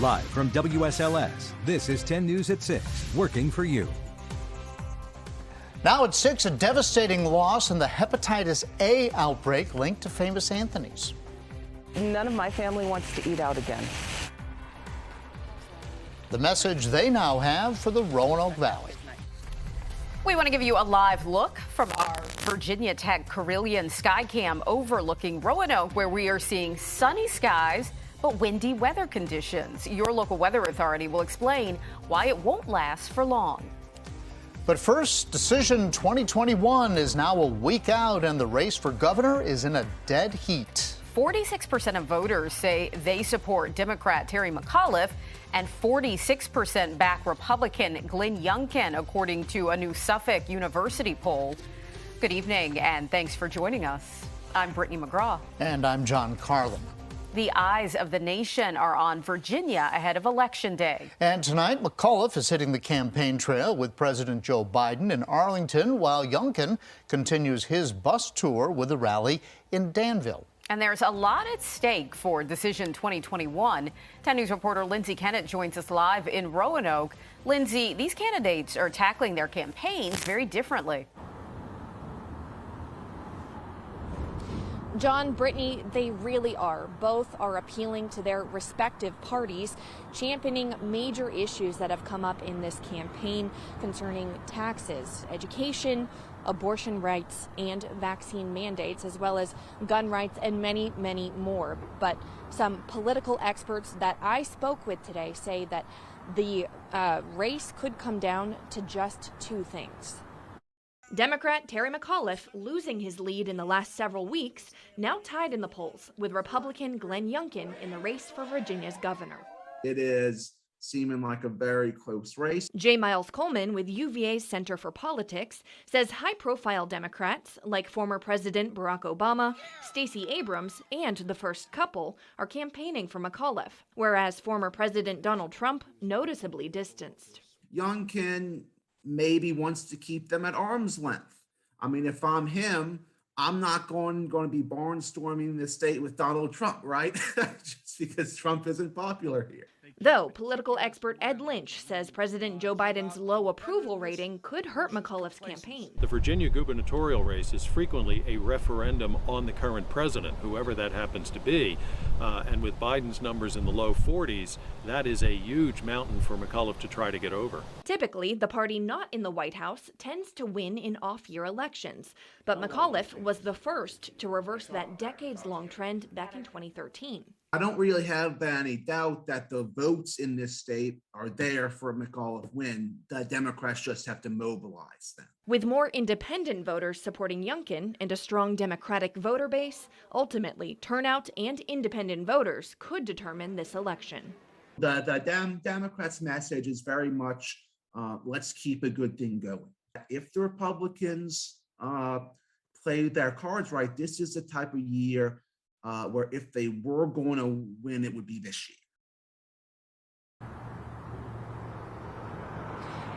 Live from WSLS, this is 10 News at 6, working for you. Now at 6, a devastating loss in the hepatitis A outbreak linked to famous Anthony's. None of my family wants to eat out again. The message they now have for the Roanoke Valley. We want to give you a live look from our Virginia Tech Carilion Skycam overlooking Roanoke, where we are seeing sunny skies but windy weather conditions. Your local weather authority will explain why it won't last for long. But first, Decision 2021 is now a week out, and the race for governor is in a dead heat. 46% of voters say they support Democrat Terry McAuliffe, and 46% back Republican Glenn Youngkin, according to a new Suffolk University poll. Good evening, and thanks for joining us. I'm Brittany McGraw. And I'm John Carlin. The eyes of the nation are on Virginia ahead of Election Day. And tonight, McAuliffe is hitting the campaign trail with President Joe Biden in Arlington, while Youngkin continues his bus tour with a rally in Danville. And there's a lot at stake for Decision 2021. 10 News reporter Lindsay Kennett joins us live in Roanoke. Lindsay, these candidates are tackling their campaigns very differently. John, Brittany, they really are. Both are appealing to their respective parties, championing major issues that have come up in this campaign concerning taxes, education, abortion rights, and vaccine mandates, as well as gun rights and many, many more. But some political experts that I spoke with today say that the race could come down to just two things. Democrat Terry McAuliffe losing his lead in the last several weeks, now tied in the polls with Republican Glenn Youngkin in the race for Virginia's governor. It is seeming like a very close race. J. Miles Coleman with UVA's Center for Politics says high-profile Democrats like former President Barack Obama, Stacey Abrams, and the first couple are campaigning for McAuliffe, whereas former President Donald Trump noticeably distanced. Youngkin maybe wants to keep them at arm's length. I mean, if I'm him, I'm not going to be barnstorming the state with Donald Trump, right? Just because Trump isn't popular here. Though political expert Ed Lynch says President Joe Biden's low approval rating could hurt McAuliffe's campaign. The Virginia gubernatorial race is frequently a referendum on the current president, whoever that happens to be. And with Biden's numbers in the low 40s, that is a huge mountain for McAuliffe to try to get over. Typically, the party not in the White House tends to win in off-year elections. But McAuliffe was the first to reverse that decades-long trend back in 2013. I don't really have any doubt that the votes in this state are there for a McAuliffe win. The Democrats just have to mobilize them. With more independent voters supporting Youngkin and a strong Democratic voter base, ultimately turnout and independent voters could determine this election. The Democrats' message is very much, let's keep a good thing going. If the Republicans play their cards right, this is the type of year where if they were going to win, it would be this year.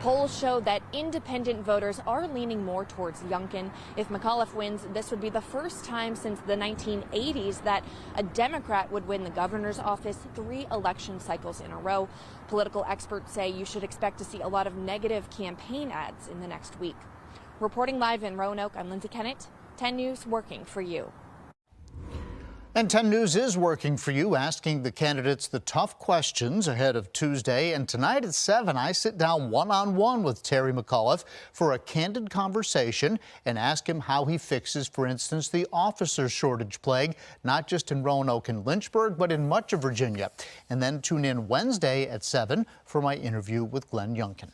Polls show that independent voters are leaning more towards Youngkin. If McAuliffe wins, this would be the first time since the 1980s that a Democrat would win the governor's office 3 election cycles in a row. Political experts say you should expect to see a lot of negative campaign ads in the next week. Reporting live in Roanoke, I'm Lindsay Kennett, 10 News, working for you. And 10 News is working for you, asking the candidates the tough questions ahead of Tuesday. And tonight at 7, I sit down one-on-one with Terry McAuliffe for a candid conversation and ask him how he fixes, for instance, the officer shortage plague, not just in Roanoke and Lynchburg, but in much of Virginia. And then tune in Wednesday at 7 for my interview with Glenn Youngkin.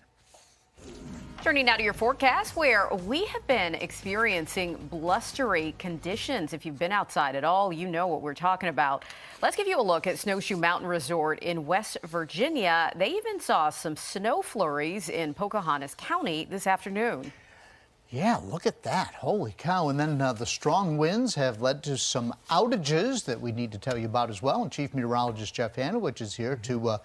Turning now to your forecast, where we have been experiencing blustery conditions. If you've been outside at all, you know what we're talking about. Let's give you a look at Snowshoe Mountain Resort in West Virginia. They even saw some snow flurries in Pocahontas County this afternoon. Yeah, look at that. Holy cow. And then the strong winds have led to some outages that we need to tell you about as well. And Chief Meteorologist Jeff Hanowich is here to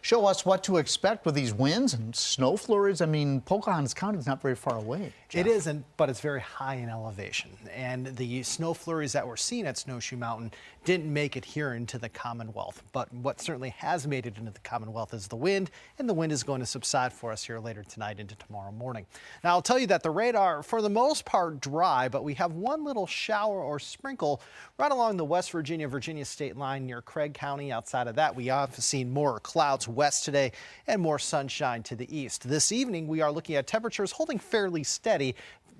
show us what to expect with these winds and snow flurries. I mean, Pocahontas County is not very far away, Jeff. It isn't, but it's very high in elevation. And the snow flurries that we're seeing at Snowshoe Mountain didn't make it here into the Commonwealth. But what certainly has made it into the Commonwealth is the wind, and the wind is going to subside for us here later tonight into tomorrow morning. Now, I'll tell you that the radar, for the most part, dry, but we have one little shower or sprinkle right along the West Virginia state line near Craig County. Outside of that, we have seen more clouds west today and more sunshine to the east. This evening, we are looking at temperatures holding fairly steady.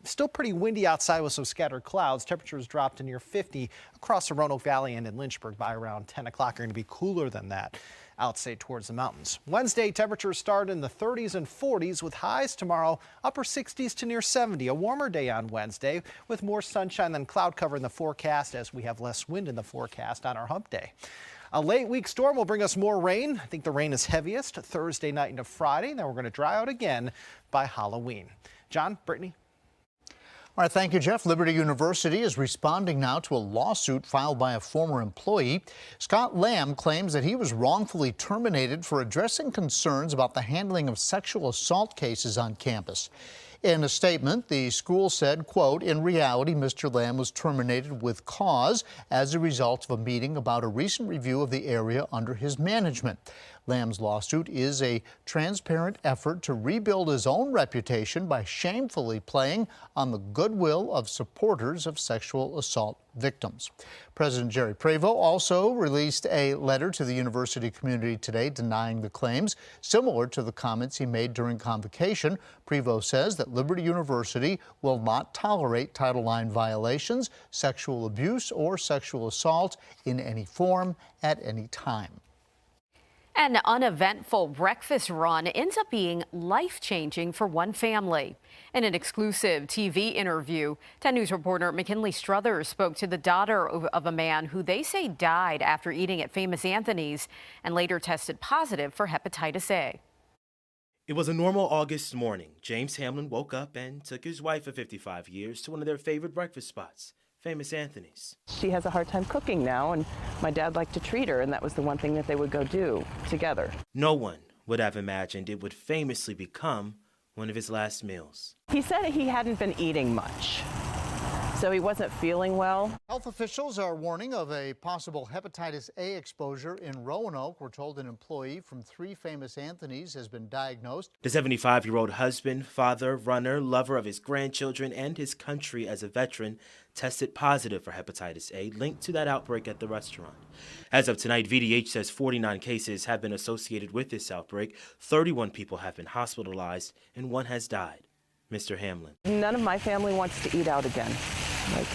Still pretty windy outside with some scattered clouds. Temperatures dropped to near 50 across the Roanoke Valley and in Lynchburg by around 10 o'clock. Are going to be cooler than that outside towards the mountains. Wednesday, temperatures start in the 30s and 40s with highs tomorrow, upper 60s to near 70. A warmer day on Wednesday with more sunshine than cloud cover in the forecast as we have less wind in the forecast on our hump day. A late week storm will bring us more rain. I think the rain is heaviest Thursday night into Friday. Then we're going to dry out again by Halloween. John, Brittany. All right, thank you, Jeff. Liberty University is responding now to a lawsuit filed by a former employee. Scott Lamb claims that he was wrongfully terminated for addressing concerns about the handling of sexual assault cases on campus. In a statement, the school said, quote, "In reality, Mr. Lamb was terminated with cause as a result of a meeting about a recent review of the area under his management." Lamb's lawsuit is a transparent effort to rebuild his own reputation by shamefully playing on the goodwill of supporters of sexual assault victims. President Jerry Prevost also released a letter to the university community today denying the claims, similar to the comments he made during convocation. Prevost says that Liberty University will not tolerate Title IX violations, sexual abuse, or sexual assault in any form at any time. An uneventful breakfast run ends up being life-changing for one family. In an exclusive TV interview, 10 News reporter McKinley Struthers spoke to the daughter of a man who they say died after eating at Famous Anthony's and later tested positive for hepatitis A. It was a normal August morning. James Hamlin woke up and took his wife of 55 years to one of their favorite breakfast spots, Famous Anthony's. She has a hard time cooking now, and my dad liked to treat her, and that was the one thing that they would go do together. No one would have imagined it would famously become one of his last meals. He said he hadn't been eating much, so he wasn't feeling well. Health officials are warning of a possible hepatitis A exposure in Roanoke. We're told an employee from 3 Famous Anthony's has been diagnosed. The 75-year-old husband, father, runner, lover of his grandchildren and his country as a veteran, tested positive for hepatitis A, linked to that outbreak at the restaurant. As of tonight, VDH says 49 cases have been associated with this outbreak, 31 people have been hospitalized, and 1 has died. Mr. Hamlin. None of my family wants to eat out again. Like,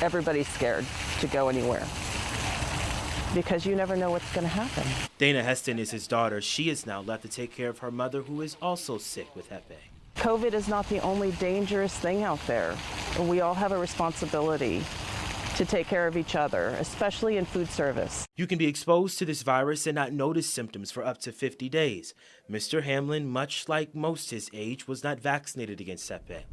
everybody's scared to go anywhere because you never know what's going to happen. Dana Heston is his daughter. She is now left to take care of her mother, who is also sick with Hep A. COVID is not the only dangerous thing out there. We all have a responsibility to take care of each other, especially in food service. You can be exposed to this virus and not notice symptoms for up to 50 days. Mr. Hamlin, much like most his age, was not vaccinated against Hep A.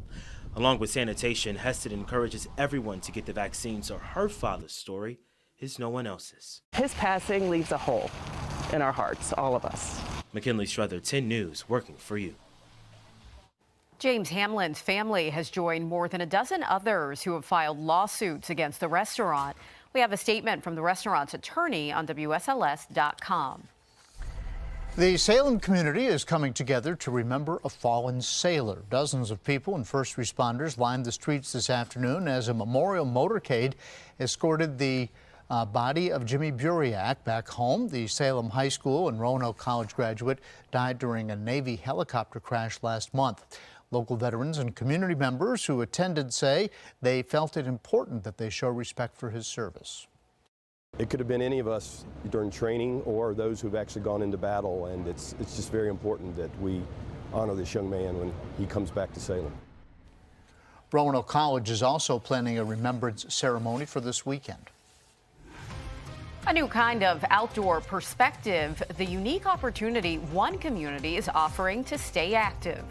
Along with sanitation, Heston encourages everyone to get the vaccine, so her father's story is no one else's. His passing leaves a hole in our hearts, all of us. McKinley Struther, 10 News, working for you. James Hamlin's family has joined more than a dozen others who have filed lawsuits against the restaurant. We have a statement from the restaurant's attorney on WSLS.com. The Salem community is coming together to remember a fallen sailor. Dozens of people and first responders lined the streets this afternoon as a memorial motorcade escorted the body of Jimmy Buriak back home. The Salem High School and Roanoke College graduate died during a Navy helicopter crash last month. Local veterans and community members who attended say they felt it important that they show respect for his service. It could have been any of us during training or those who've actually gone into battle, and it's just very important that we honor this young man when he comes back to Salem. Roanoke College is also planning a remembrance ceremony for this weekend. A new kind of outdoor perspective, the unique opportunity one community is offering to stay active.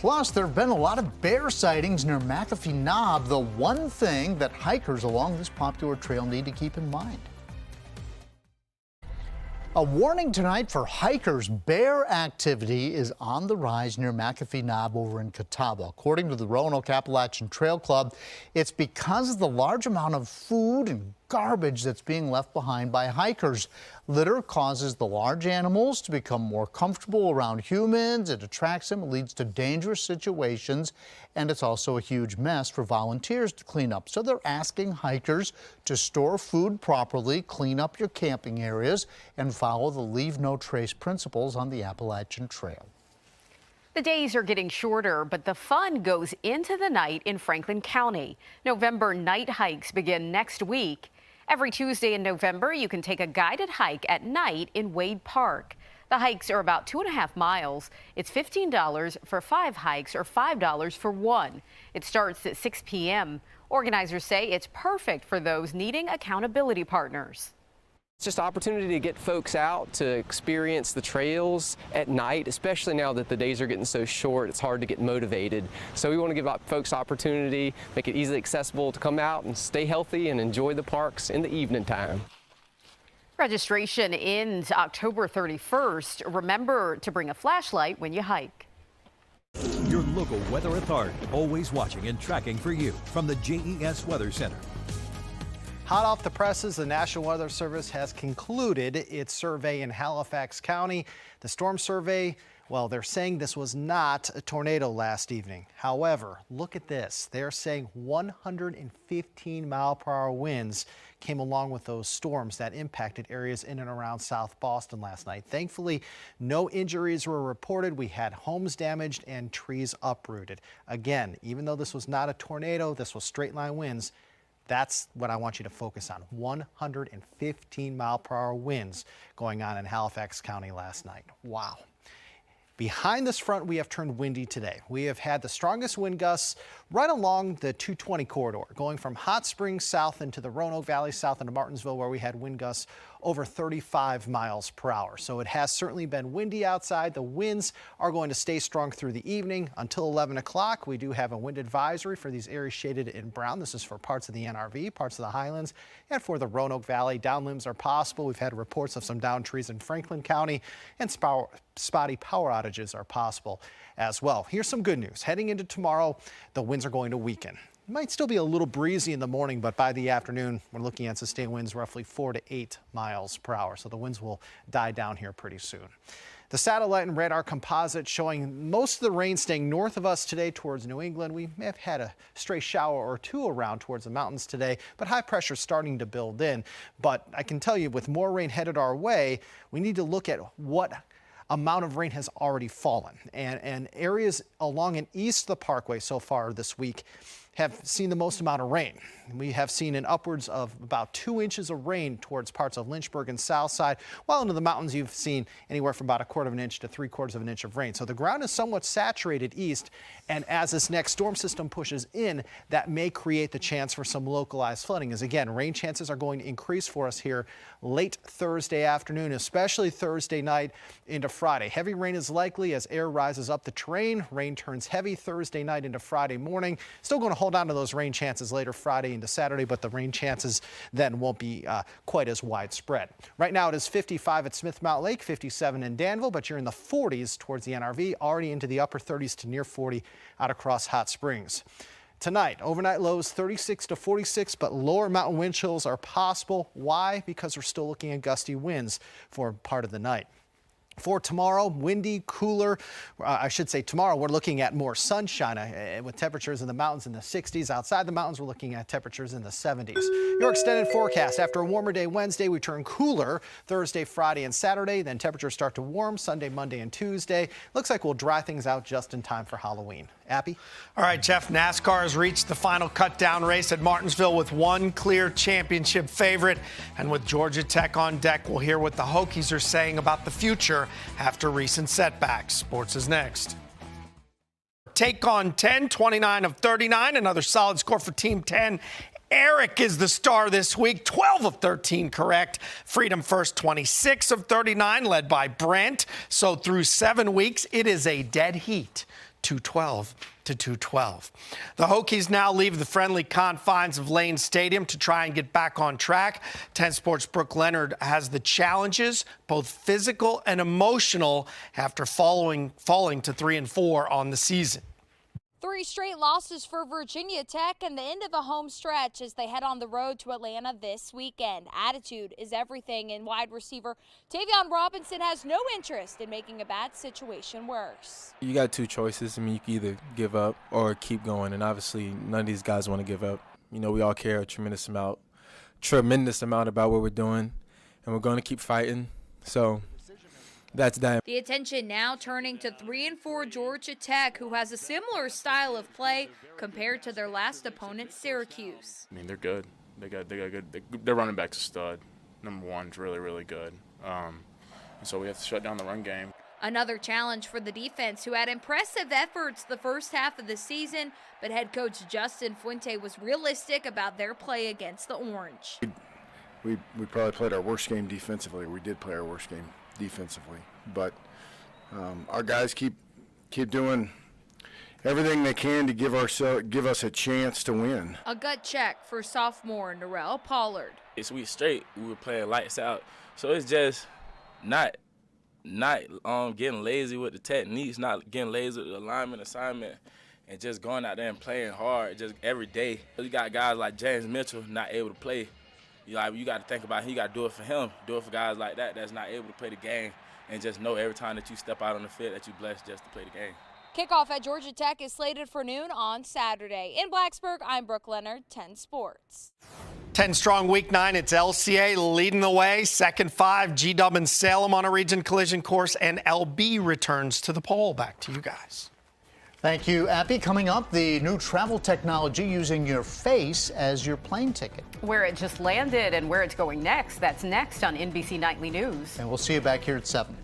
Plus, there have been a lot of bear sightings near McAfee Knob, the one thing that hikers along this popular trail need to keep in mind. A warning tonight for hikers. Bear activity is on the rise near McAfee Knob over in Catawba. According to the Roanoke Appalachian Trail Club, it's because of the large amount of food and garbage that's being left behind by hikers. Litter causes the large animals to become more comfortable around humans. It attracts them. It leads to dangerous situations. And it's also a huge mess for volunteers to clean up. So they're asking hikers to store food properly, clean up your camping areas, and follow the leave no trace principles on the Appalachian Trail. The days are getting shorter, but the fun goes into the night in Franklin County. November night hikes begin next week. Every Tuesday in November, you can take a guided hike at night in Wade Park. The hikes are about 2.5 miles. It's $15 for 5 hikes or $5 for 1. It starts at 6 p.m. Organizers say it's perfect for those needing accountability partners. It's just an opportunity to get folks out to experience the trails at night, especially now that the days are getting so short. It's hard to get motivated. So we want to give folks opportunity, make it easily accessible to come out and stay healthy and enjoy the parks in the evening time. Registration ends October 31st. Remember to bring a flashlight when you hike. Your local weather authority, always watching and tracking for you from the JES Weather Center. Hot off the presses, the National Weather Service has concluded its survey in Halifax County. The storm survey, well, they're saying this was not a tornado last evening. However, look at this. They're saying 115-mile-per-hour winds came along with those storms that impacted areas in and around South Boston last night. Thankfully, no injuries were reported. We had homes damaged and trees uprooted. Again, even though this was not a tornado, this was straight-line winds. That's what I want you to focus on. 115-mile-per-hour winds going on in Halifax County last night. Wow. Behind this front, we have turned windy today. We have had the strongest wind gusts right along the 220 corridor, going from Hot Springs south into the Roanoke Valley south into Martinsville, where we had wind gusts over 35 miles per hour. So it has certainly been windy outside. The winds are going to stay strong through the evening until 11 o'clock. We do have a wind advisory for these areas shaded in brown. This is for parts of the NRV, parts of the Highlands, and for the Roanoke Valley. Downlimbs are possible. We've had reports of some downed trees in Franklin County, and spotty power outages are possible as well. Here's some good news. Heading into tomorrow, the winds are going to weaken. It might still be a little breezy in the morning, but by the afternoon, we're looking at sustained winds roughly 4 to 8 miles per hour. So the winds will die down here pretty soon. The satellite and radar composite showing most of the rain staying north of us today towards New England. We may have had a stray shower or two around towards the mountains today, but high pressure starting to build in. But I can tell you, with more rain headed our way, we need to look at what amount of rain has already fallen. And areas along and east of the Parkway so far this week have seen the most amount of rain. We have seen an upwards of about 2 inches of rain towards parts of Lynchburg and Southside, while into the mountains you've seen anywhere from about 1/4 of an inch to 3/4 of an inch of rain. So the ground is somewhat saturated east, and as this next storm system pushes in, that may create the chance for some localized flooding. As again, rain chances are going to increase for us here late Thursday afternoon, especially Thursday night into Friday. Heavy rain is likely as air rises up the terrain. Rain turns heavy Thursday night into Friday morning. Still going to hold on to those rain chances later Friday into Saturday, but the rain chances then won't be quite as widespread. Right now it is 55 at Smith Mountain Lake, 57 in Danville, but you're in the 40s towards the NRV, already into the upper 30s to near 40 out across Hot Springs. Tonight, overnight lows 36 to 46, but lower mountain wind chills are possible. Why? Because we're still looking at gusty winds for part of the night. For tomorrow, windy, cooler. I should say tomorrow we're looking at more sunshine with temperatures in the mountains in the 60s. Outside the mountains, we're looking at temperatures in the 70s. Your extended forecast. After a warmer day Wednesday, we turn cooler Thursday, Friday, and Saturday. Then temperatures start to warm Sunday, Monday, and Tuesday. Looks like we'll dry things out just in time for Halloween. Appy? All right, Jeff, NASCAR has reached the final cut-down race at Martinsville with one clear championship favorite. And with Georgia Tech on deck, we'll hear what the Hokies are saying about the future after recent setbacks. Sports is next. Take on 10, 29 of 39, another solid score for Team 10. Eric is the star this week, 12 of 13 correct. Freedom First, 26 of 39, led by Brent. So through 7 weeks, it is a dead heat. 212 to 212. The Hokies now leave the friendly confines of Lane Stadium to try and get back on track. 10 Sports' Brooke Leonard has the challenges, both physical and emotional, after falling to 3-4 on the season. 3 straight losses for Virginia Tech and the end of a home stretch as they head on the road to Atlanta this weekend. Attitude is everything, and wide receiver Tavion Robinson has no interest in making a bad situation worse. You got 2 choices. I mean, you can either give up or keep going, and obviously none of these guys want to give up. You know, we all care a tremendous amount about what we're doing, and we're going to keep fighting. So that's that. The attention now turning to 3-4 Georgia Tech, who has a similar style of play compared to their last opponent, Syracuse. I mean, they're good. They got good. Their running back's a stud. Number 1's really, really good. So we have to shut down the run game. Another challenge for the defense, who had impressive efforts the first half of the season, but head coach Justin Fuente was realistic about their play against the Orange. We probably played our worst game defensively. We did play our worst game defensively, but our guys keep doing everything they can to give us a chance to win. A gut check for sophomore Narelle Pollard. We straight. We were playing lights out, so it's just not getting lazy with the techniques, not getting lazy with the alignment assignment, and just going out there and playing hard just every day. You got guys like James Mitchell not able to play. You got to think about him. You got to do it for him. Do it for guys like that that's not able to play the game, and just know every time that you step out on the field that you're blessed just to play the game. Kickoff at Georgia Tech is slated for noon on Saturday. In Blacksburg, I'm Brooke Leonard, 10 Sports. 10 strong week 9. It's LCA leading the way. Second 5, G-Dub and Salem on a region collision course, and LB returns to the pole. Back to you guys. Thank you, Appy. Coming up, the new travel technology using your face as your plane ticket. Where it just landed and where it's going next. That's next on NBC Nightly News. And we'll see you back here at 7.